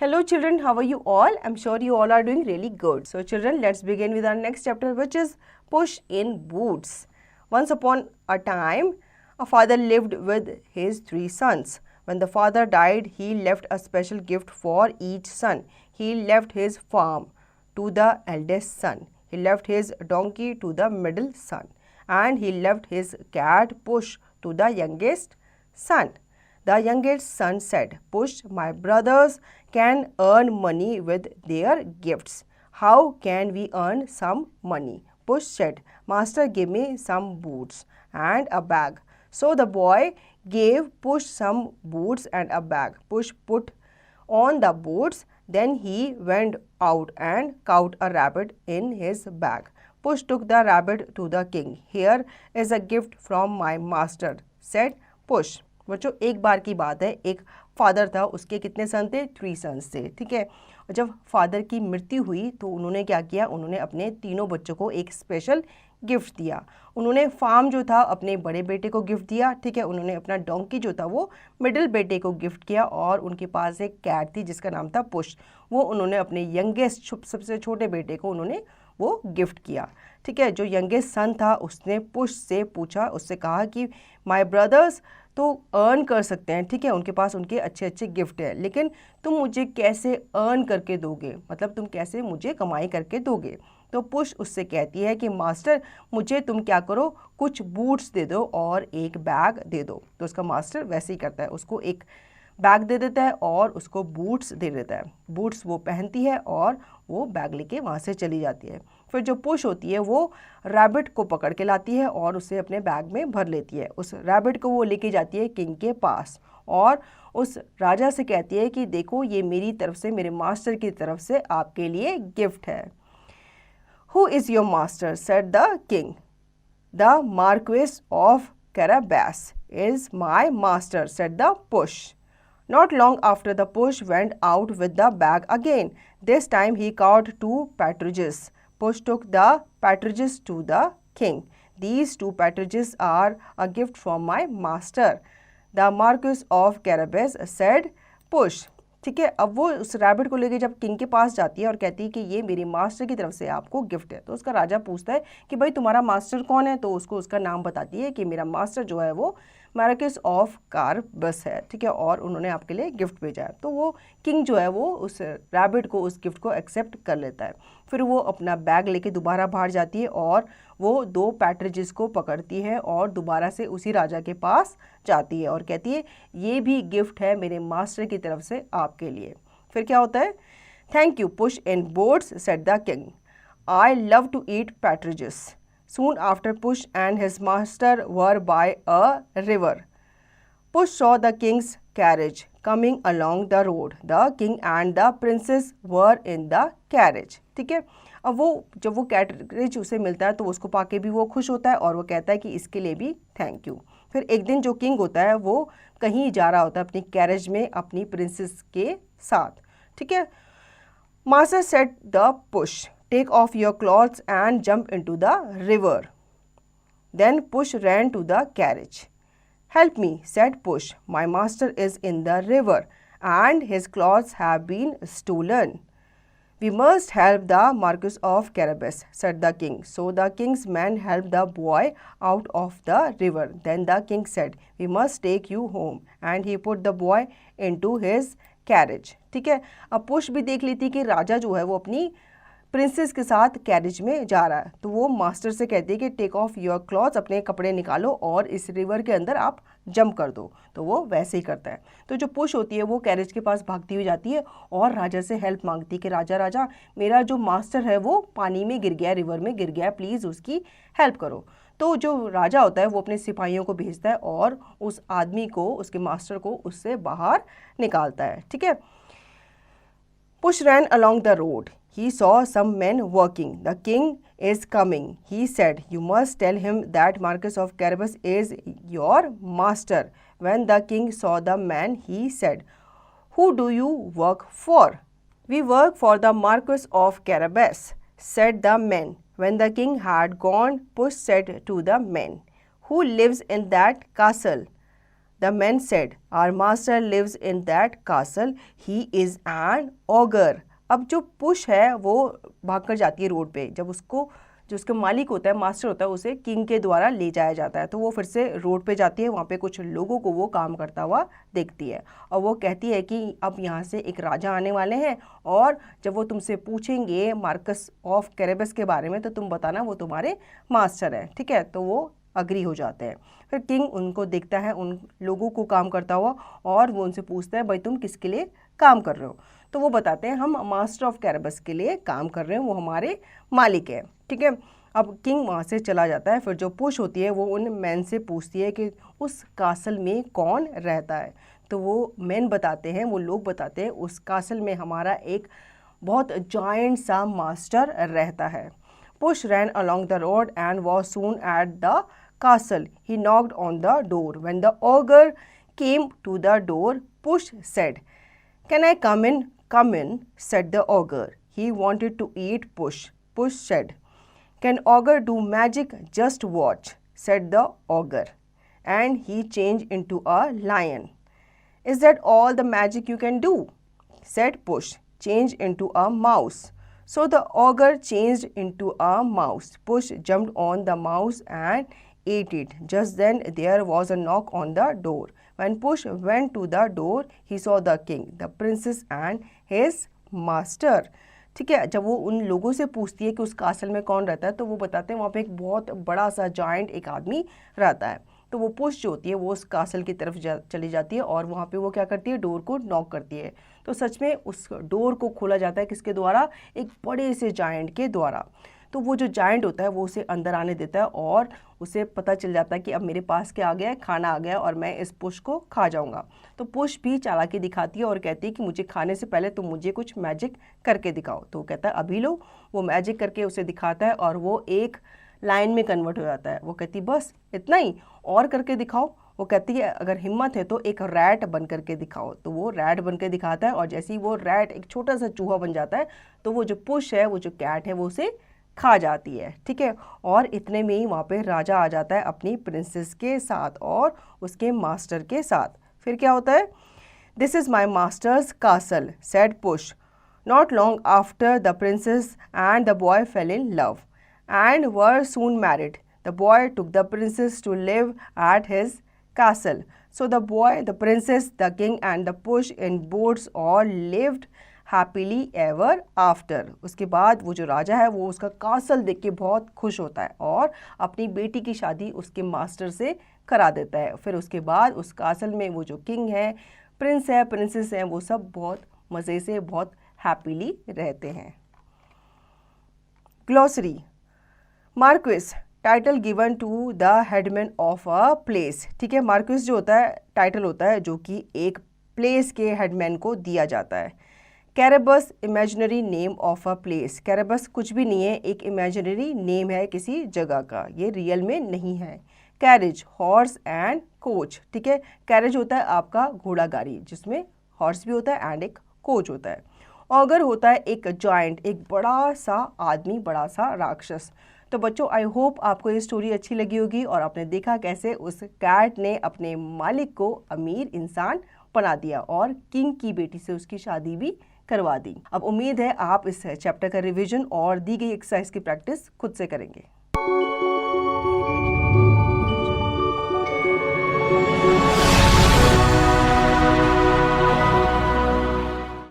Hello children, how are you all? I'm sure you all are doing really good. So children, let's begin with our next chapter, which is Puss in Boots. Once upon a time, a father lived with his 3 sons. When the father died, he left a special gift for each son. He left his farm to the eldest son. He left his donkey to the middle son. And he left his cat Puss to the youngest son. The youngest son said, Puss, my brothers can earn money with their gifts. How can we earn some money? Puss said, Master, give me some boots and a bag. So the boy gave Puss some boots and a bag. Puss put on the boots. Then he went out and caught a rabbit in his bag. Puss took the rabbit to the king. Here is a gift from my master, said Puss. बच्चों एक बार की बात है, एक father था, उसके कितने सन थे? 3 सन्स थे, ठीक है। और जब फादर की मृत्यु हुई तो उन्होंने क्या किया, उन्होंने अपने तीनों बच्चों को एक स्पेशल गिफ्ट दिया। उन्होंने फार्म जो था अपने बड़े बेटे को गिफ्ट दिया, ठीक है। उन्होंने अपना डोंकी जो था वो मिडिल बेटे को गिफ्ट किया और उनके पास एक कैट थी जिसका नाम था पुश, वो उन्होंने अपने यंगेस्ट सबसे छोटे बेटे को उन्होंने वो गिफ्ट किया, ठीक है। जो यंगेस्ट सन था उसने पुश से पूछा, उससे कहा कि माय ब्रदर्स तो अर्न कर सकते हैं, ठीक है, उनके पास उनके अच्छे अच्छे गिफ्ट है, लेकिन तुम मुझे कैसे अर्न करके दोगे, मतलब तुम कैसे मुझे कमाई करके दोगे। तो पुश उससे कहती है कि मास्टर मुझे तुम क्या करो, कुछ बूट्स दे दो और एक बैग दे दो। तो उसका मास्टर वैसे ही करता है, उसको एक बैग दे देता है और उसको बूट्स दे देता है। बूट्स वो पहनती है और वो बैग लेके वहाँ से चली जाती है। फिर जो पुश होती है वो रैबिट को पकड़ के लाती है और उसे अपने बैग में भर लेती है। उस रैबिट को वो लेके जाती है किंग के पास और उस राजा से कहती है कि देखो ये मेरी तरफ से, मेरे मास्टर की तरफ से आपके लिए गिफ्ट है। Who is your master? said the king. The Marquis of Carabas is my master, said the push. Not long after, the push went out with the bag again. This time he caught 2 partridges. Push took the partridges to the king. These 2 partridges are a gift from my master, the Marquis of Carabas, said Push. ठीक है, अब वो उस rabbit को लेके जब king के पास जाती है और कहती है कि ये मेरी मास्टर की तरफ से आपको गिफ्ट है, तो उसका राजा पूछता है कि भाई तुम्हारा मास्टर कौन है, तो उसको उसका नाम बताती है कि मेरा मास्टर जो है वो मार्किस ऑफ कारबस है, ठीक है, और उन्होंने आपके लिए गिफ्ट भेजा है। तो वो किंग जो है वो उस रैबिट को, उस गिफ्ट को एक्सेप्ट कर लेता है। फिर वो अपना बैग लेके दोबारा बाहर जाती है और वो 2 पैट्रिजेस को पकड़ती है और दोबारा से उसी राजा के पास जाती है और कहती है ये भी गिफ्ट है मेरे मास्टर की तरफ से आपके लिए। फिर क्या होता है, thank you Push in Boots, said the king, I love to eat partridges. Soon after, Push and his master were by a river. Push saw the king's carriage coming along the road. The king and the princess were in the carriage. ठीक है, अब वो जब वो carriage उसे मिलता है तो उसको पाके भी वो खुश होता है और वो कहता है कि इसके लिए भी थैंक यू। फिर एक दिन जो किंग होता है वो कहीं जा रहा होता है अपनी कैरेज में अपनी प्रिंसेस के साथ, ठीक है। Master said the push, take off your clothes and jump into the river. Then Push ran to the carriage. Help me, said Push. My master is in the river and his clothes have been stolen. We must help the Marquis of Carabas, said the king. So the king's men helped the boy out of the river. Then the king said, we must take you home. And he put the boy into his carriage. ठीक है, अब push भी देख लेती कि राजा जो है वो अपनी प्रिंसेस के साथ कैरेज में जा रहा है, तो वो मास्टर से कहती है कि टेक ऑफ योर क्लॉथ्स, अपने कपड़े निकालो और इस रिवर के अंदर आप जंप कर दो। तो वो वैसे ही करता है। तो जो पुश होती है वो कैरेज के पास भागती हुई जाती है और राजा से हेल्प मांगती है कि राजा राजा मेरा जो मास्टर है वो पानी में गिर गया, रिवर में गिर गया, प्लीज़ उसकी हेल्प करो। तो जो राजा होता है वो अपने सिपाहियों को भेजता है और उस आदमी को, उसके मास्टर को उससे बाहर निकालता है, ठीक है। Push ran along the road. He saw some men working. The king is coming. He said, you must tell him that Marquis of Carabas is your master. When the king saw the man, he said, who do you work for? We work for the Marquis of Carabas, said the men. When the king had gone, Push said to the men, who lives in that castle? The men said, Our master lives in that castle. He is an ogre. अब जो push है वो भागकर जाती है road पे, जब उसको जो उसका मालिक होता है, मास्टर होता है, उसे किंग के द्वारा ले जाया जाता है। तो वो फिर से रोड पे जाती है, वहाँ पे कुछ लोगों को वो काम करता हुआ देखती है और वो कहती है कि अब यहाँ से एक राजा आने वाले हैं और जब वो तुमसे पूछेंगे मार्कस ऑफ कैरेबस के बारे में तो तुम बताना वो तुम्हारे मास्टर हैं, ठीक है। तो वो अग्री हो जाते हैं। फिर किंग उनको देखता है, उन लोगों को काम करता हुआ, और वो उनसे पूछता है भाई तुम किसके लिए काम कर रहे हो। तो वो बताते हैं हम मास्टर ऑफ कैरेबस के लिए काम कर रहे हैं, वो हमारे मालिक है, ठीक है। अब किंग वहाँ से चला जाता है। फिर जो पुश होती है वो उन मैन से पूछती है कि उस कासल में कौन रहता है। तो वो मैन बताते हैं, वो लोग बताते हैं उस कासल में हमारा एक बहुत जायंट सा मास्टर रहता है। Push ran along the road and was soon at the castle. He knocked on the door. When the ogre came to the door, Push said, Can I come in? Come in, said the ogre. He wanted to eat Push. Push said, Can ogre do magic? Just watch, said the ogre. And he changed into a lion. Is that all the magic you can do? Said Push. Change into a mouse. So the ogre changed into a mouse. Push jumped on the mouse and ate it. Just then there was a knock on the door. When Push went to the door, he saw the king, the princess and his master. ठीक है, जब वो उन लोगों से पूछती है कि उस कासल में कौन रहता है तो वो बताते हैं वहाँ पे एक बहुत बड़ा सा जायंट एक आदमी रहता है। तो वो पुश जो होती है वो उस कासल की तरफ चली जाती है और वहाँ पे वो क्या करती है, डोर को नॉक करती है। तो सच में उस डोर को खोला जाता है किसके द्वारा, एक बड़े से जायंट के द्वारा। तो वो जो जायंट होता है वो उसे अंदर आने देता है और उसे पता चल जाता है कि अब मेरे पास क्या आ गया है, खाना आ गया और मैं इस पुश को खा जाऊंगा। तो पुश भी चालाकी दिखाती है और कहती है कि मुझे खाने से पहले तुम मुझे कुछ मैजिक करके दिखाओ। तो वो कहता है अभी लो। वो मैजिक करके उसे दिखाता है और वो एक लाइन में कन्वर्ट हो जाता है। वो कहती बस इतना ही, और करके दिखाओ। वो कहती है अगर हिम्मत है तो एक रैट बन करके दिखाओ। तो वो रैट बन के दिखाता है और जैसे ही वो रैट एक छोटा सा चूहा बन जाता है तो वो जो पुश है, वो जो कैट है, वो उसे खा जाती है, ठीक है। और इतने में ही वहाँ पे राजा आ जाता है अपनी प्रिंसेस के साथ और उसके मास्टर के साथ। फिर क्या होता है, this is my masters castle, said push. Not long after the princess and the boy fail in love and were soon married. The boy took the princess to live at his castle. So the boy, the princess, the king and the push in boats all lived happily ever after. उसके बाद वो जो राजा है वो उसका castle देख के बहुत खुश होता है और अपनी बेटी की शादी उसके मास्टर से करा देता है। फिर उसके बाद उस कासल में वो जो किंग है, प्रिंस है, प्रिंसेस हैं, वो सब बहुत मज़े से बहुत हैप्पीली रहते हैं। Glossary, marquis, title given to the headman of a place. ठीक है, मार्क्विस जो होता है टाइटल होता है जो कि एक प्लेस के हेडमैन को दिया जाता है। Carabas, imaginary name of a place. Carabas कुछ भी नहीं है, एक इमेजिनरी नेम है किसी जगह का, ये रियल में नहीं है। Carriage, horse and coach. ठीक है, कैरेज होता है आपका घोड़ा गाड़ी जिसमें हॉर्स भी होता है एंड एक कोच होता है। ऑगर होता है एक जॉइंट, एक बड़ा सा आदमी, बड़ा सा राक्षस। तो बच्चों, आई होप आपको ये स्टोरी अच्छी लगी होगी और आपने देखा कैसे उस कैट ने अपने मालिक को अमीर इंसान बना दिया और किंग की बेटी से उसकी शादी भी करवा दी। अब उम्मीद है आप इस चैप्टर का रिवीजन और दी गई एक्सरसाइज की प्रैक्टिस खुद से करेंगे।